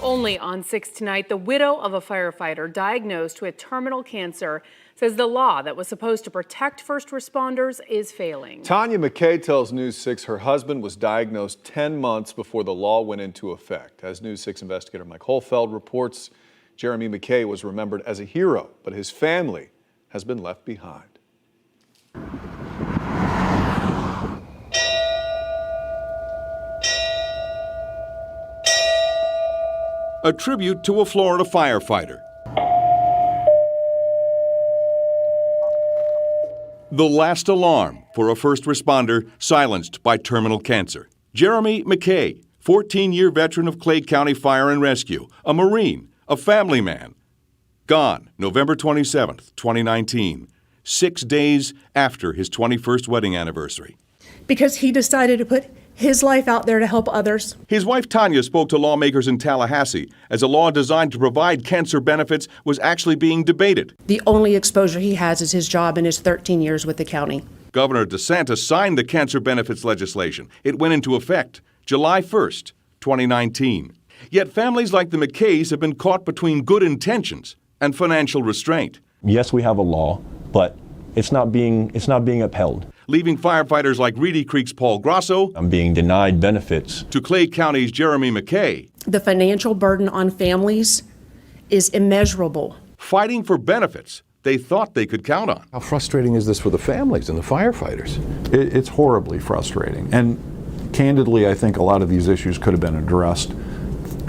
Only on 6 tonight, the widow of a firefighter diagnosed with terminal cancer says the law that was supposed to protect first responders is failing. Tanya McKay tells News 6 her husband was diagnosed 10 months before the law went into effect. As News 6 investigator Mike Holfeld reports, Jeremy McKay was remembered as a hero, but his family has been left behind. A tribute to a Florida firefighter. The last alarm for a first responder silenced by terminal cancer. Jeremy McKay, 14-year veteran of Clay County Fire and Rescue, a Marine, a family man. Gone November 27th, 2019, 6 days after his 21st wedding anniversary. Because he decided to put his life out there to help others. His wife Tanya spoke to lawmakers in Tallahassee as a law designed to provide cancer benefits was actually being debated. The only exposure he has is his job in his 13 years with the county. Governor DeSantis signed the cancer benefits legislation. It went into effect July 1st, 2019. Yet families like the McKays have been caught between good intentions and financial restraint. Yes, we have a law, but it's not being upheld. Leaving firefighters like Reedy Creek's Paul Grosso I'm being denied benefits. to Clay County's Jeremy McKay, The financial burden on families is immeasurable. fighting for benefits they thought they could count on. How frustrating is this for the families and the firefighters? It's horribly frustrating. And candidly, I think a lot of these issues could have been addressed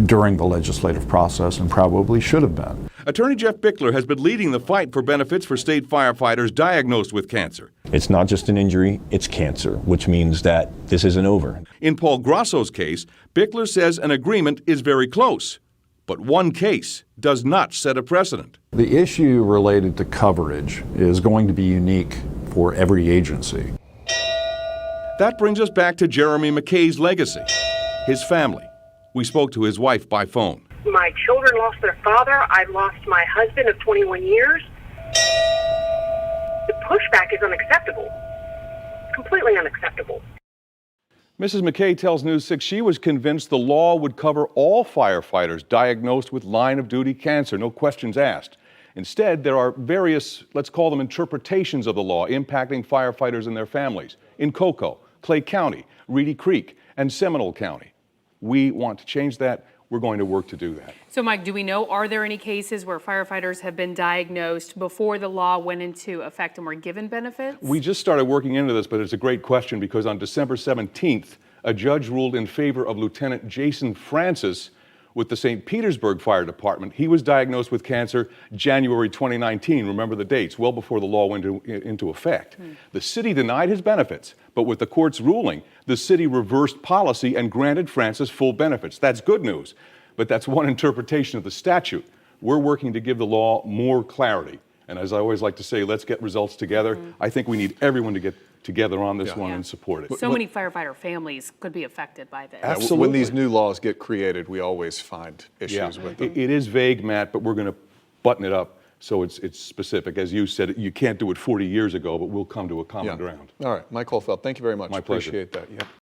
during the legislative process and probably should have been. Attorney Jeff Bickler has been leading the fight for benefits for state firefighters diagnosed with cancer. It's not just an injury, it's cancer, which means that this isn't over. In Paul Grosso's case, Bickler says an agreement is very close, but one case does not set a precedent. The issue related to coverage is going to be unique for every agency. That brings us back to Jeremy McKay's legacy, his family. We spoke to his wife by phone. My children lost their father. I lost my husband of 21 years. The pushback is unacceptable. Completely unacceptable. Mrs. McKay tells News 6 she was convinced the law would cover all firefighters diagnosed with line-of-duty cancer, no questions asked. Instead, there are various, let's call them interpretations of the law impacting firefighters and their families in Cocoa, Clay County, Reedy Creek, and Seminole County. We want to change that. We're going to work to do that. So, Mike, do we know, are there any cases where firefighters have been diagnosed before the law went into effect and were given benefits? We just started working into this, but it's a great question because on December 17th, a judge ruled in favor of Lieutenant Jason Francis with the St. Petersburg Fire Department. He was diagnosed with cancer January 2019. Remember the dates, well before the law went into effect. The city denied his benefits, but with the court's ruling, the city reversed policy and granted Francis full benefits. That's good news, but that's one interpretation of the statute. We're working to give the law more clarity. And as I always like to say, let's get results together. I think we need everyone to get together on this one and support it. So many firefighter families could be affected by this. Absolutely. When these new laws get created, we always find issues with them. It is vague, Matt, but we're going to button it up so it's specific. As you said, you can't do it 40 years ago, but we'll come to a common ground. All right, Mike Holfeld, thank you very much. My pleasure. Appreciate that. Yeah.